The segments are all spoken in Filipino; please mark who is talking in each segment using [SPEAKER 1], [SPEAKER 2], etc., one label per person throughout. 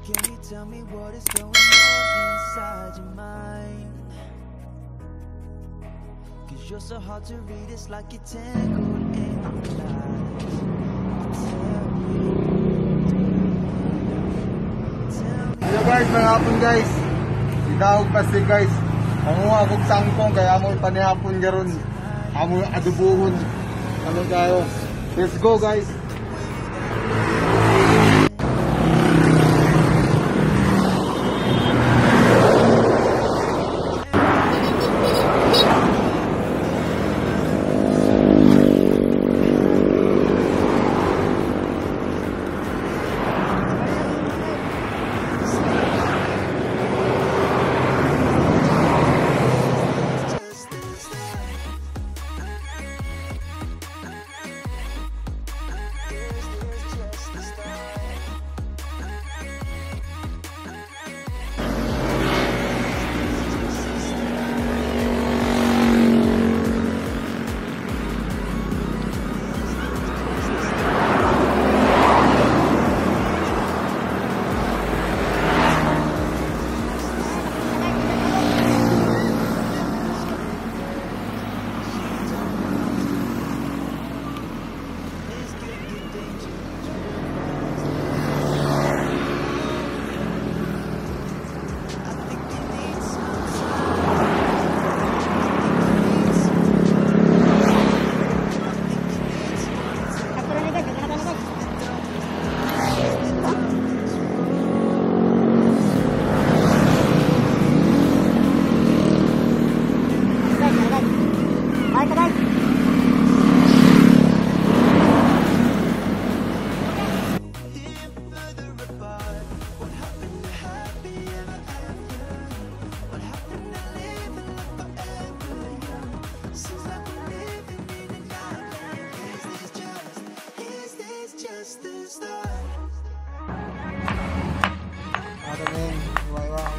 [SPEAKER 1] Can you tell me what is going on inside your mind? Cause you're so hard to read, it's like you're tangled in lies.
[SPEAKER 2] Hello guys, mga hapon guys. Ikaw kasi guys, manguha akong tangkong kaya mo panihapon garon. Amo adubuhon. Ano tayo? Let's go guys.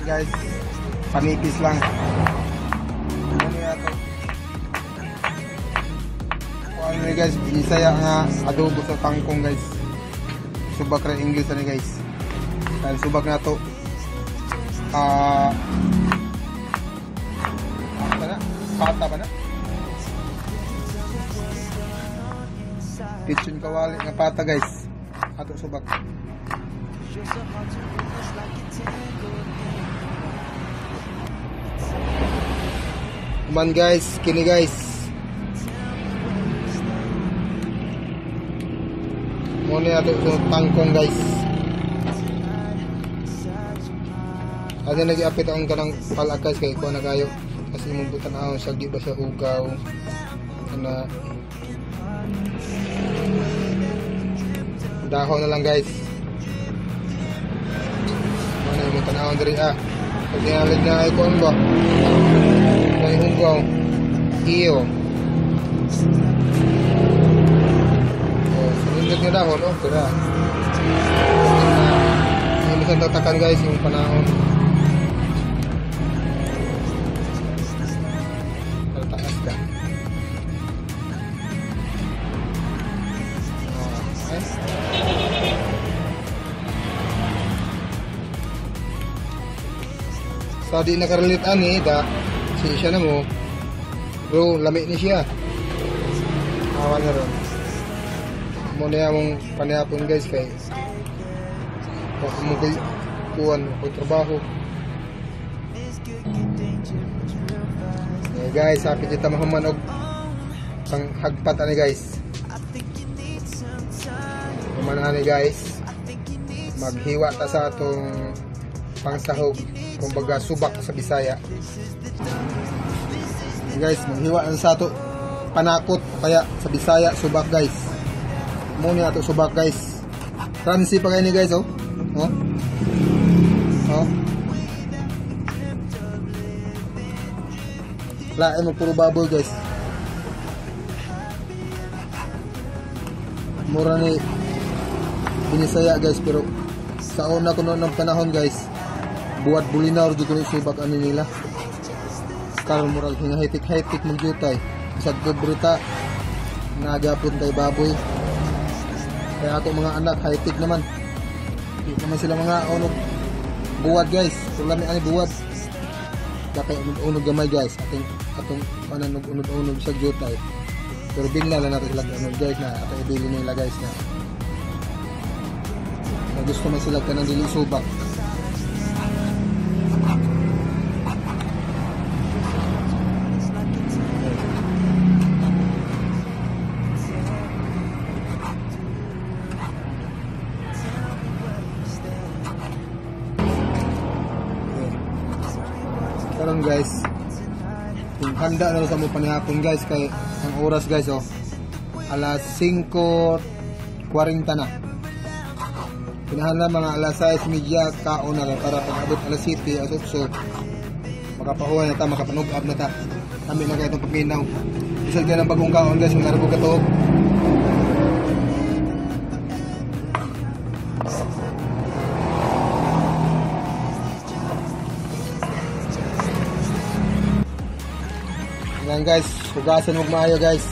[SPEAKER 2] Guys, panipis lang. Ano yata? Ano guys, Bisaya nga adobo sa tangkong guys. Subak ra English ani guys. Dahil subak na to. Pata ba na? Kitchen kawali nga pata guys. Ato subak. Man guys, kini guys. Muna ato sa tangkong guys. Ada lagi apit ang kanang palakas kay ko na kayo. Kasi mong butan ako sa di ba siya ugaw. Na dahon na lang guys. Mana mo tanawon diri Pag niyalig na icon ba? May ugaw. Iyo. Sunod niya dahon, tira. Hindi saan tatakan guys yung panahon. Taas ka. Sa di nakarelate ani da siya na mo bro, lami ni siya awan na ron muna mong panihapon guys kay kung mo kay kuwan ko trabaho guys, happy kita mahuman og pang hagpat ani guys human ani guys maghiwa ta sa atong pangsahog kumbaga subak sa Bisaya guys, maghiwa na sa ato panakot kaya sa Bisaya subak guys muna ato subak guys transi pa kayo ni guys lain mo puro baboy guys mura ni Binisaya guys pero sa una ko noon ng panahon guys buat bulinaw dito ni subak ani nila karon moral hingahitik-hitik magjutay bisag brita nagapon tay baboy kaya ako mga anak hitik naman di naman sila mga buwad guys. Kung lami ani buwad. Dapat unog gamay guys. Atong panan unog sa jutay. Pero bigla na natin sila unog guys na atong ibili nila guys na. Gusto man sila kanang dili subak. Karon guys, kung handa na sa mo panihapon guys kay ang oras guys alas 5:40 na. Kinahanglan mga alas 6:30 kaon na lang para pag abot alas 7 at 8 makapahuwan na ta, makapanug-up na ta. Kami na kayo itong pagminaw. Isal ka ng bagong kaon guys, kung narabog ka to. Ayan guys, hugasan huwag maayo guys.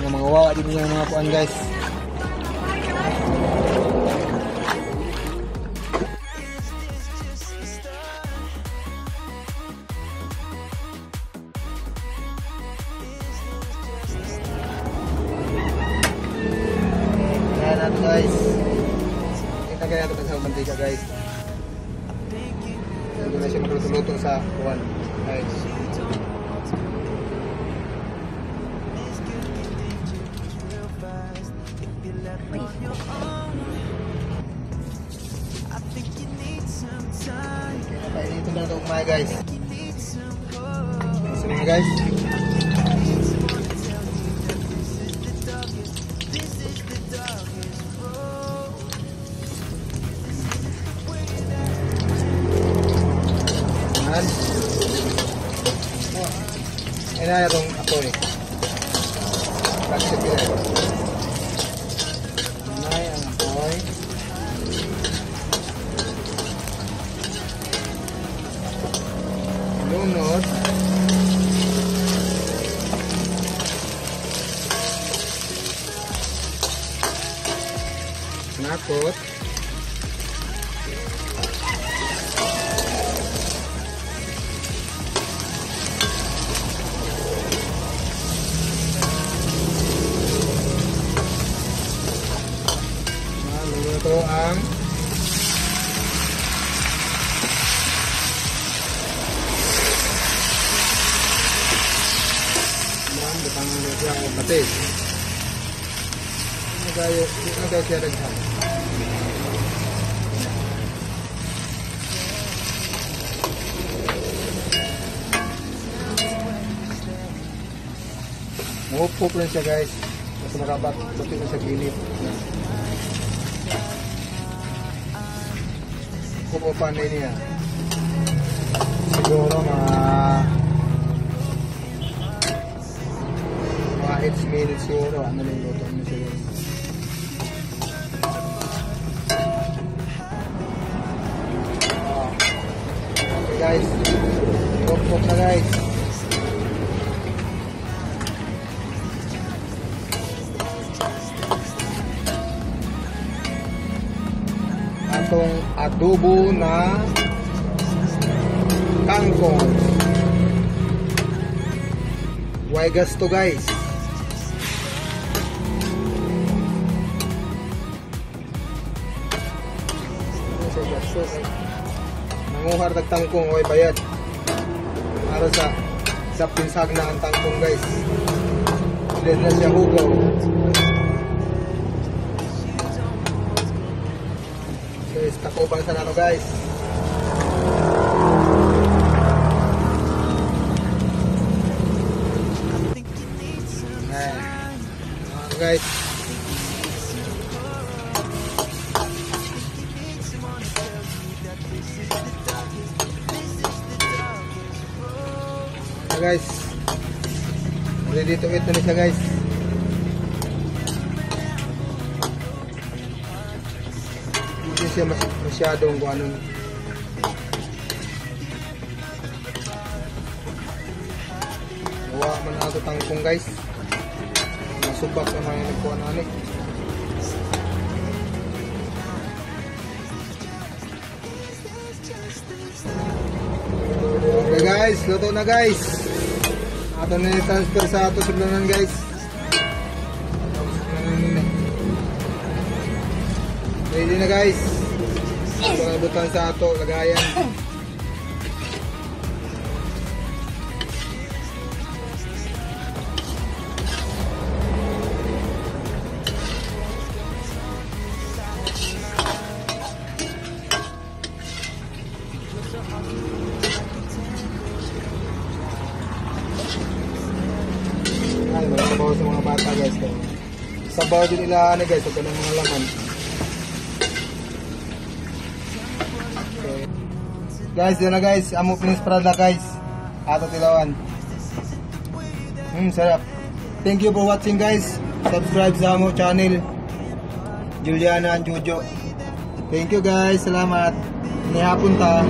[SPEAKER 2] Yung mga wawa dito sa mga kuan guys. Ayan natin guys. Kita kaya natin sa mantika guys. Hindi na siya maglutong-lutong sa kuan guys. Ito na ito kumaya guys. Gusto mga guys. Ayan. Ayan na itong apoy. Plastic yun ito. Ayan ang apoy. Lunod. Nakot. Lalu ito ang butang siya ang pati. Hindi na tayo siya daghan. Mahupop lang siya guys. Mas marabat. Pati na sa ginit. Hupupan na niya. Siguro mga 8 minutes siguro. Ano na yung luto mo siya guys. Okay guys. Hupup na guys. Atong adobo na kangkong. Why gasto guys? Nanguhar tag tangkong oy bayad. Para sa pinsag na ang tangkong guys. Hindi na siya hugaw. Guys, takuban sa nano guys. Guys. Guys, ready to eat na siya guys. Hindi siya masyadong kung anong gawa man ato tangkong guys. Masubak na mga nagkuha na guys, luto na guys. Ato na transfer sa ato sudlanan guys. Ready na guys. Ito na butang sa ato lagayan. Ay, wala sabaw sa mga bata guys. Sabaw din nila ano guys, ito ng mga laman. Okay. Guys, yun na guys, amo Prince Prada guys. Ato tilawan. Sarap. Thank you for watching guys. Subscribe sa amo channel, Juliana and Jojo. Thank you guys, salamat. Nihapon ta.